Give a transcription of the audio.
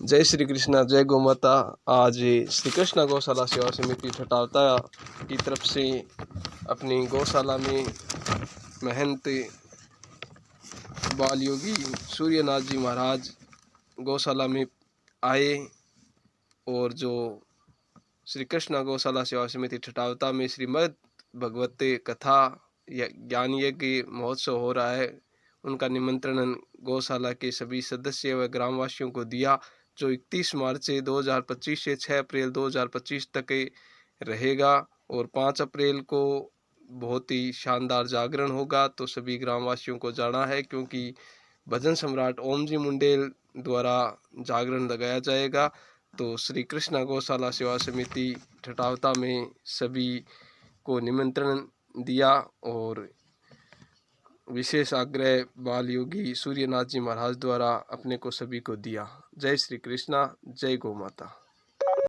जय श्री कृष्णा, जय गौ माता। आज श्री कृष्णा गौशाला सेवा समिति ठटावता की तरफ से अपनी गौशाला में महंत बाल योगी सूर्यनाथ जी महाराज गौशाला में आए और जो श्री कृष्णा गौशाला सेवा समिति ठटावता में श्रीमद् भगवते कथा ज्ञान यज्ञ महोत्सव हो रहा है, उनका निमंत्रण गौशाला के सभी सदस्य व ग्रामवासियों को दिया, जो 31 मार्च 2025 से 6 अप्रैल 2025 तक रहेगा। और 5 अप्रैल को बहुत ही शानदार जागरण होगा, तो सभी ग्रामवासियों को जाना है, क्योंकि भजन सम्राट ओम जी मुंडेल द्वारा जागरण लगाया जाएगा। तो श्री कृष्णा गौशाला सेवा समिति ठटावता में सभी को निमंत्रण दिया और विशेष आग्रह बाल योगी सूर्यनाथ जी महाराज द्वारा अपने को सभी को दिया। जय श्री कृष्णा, जय गौ माता।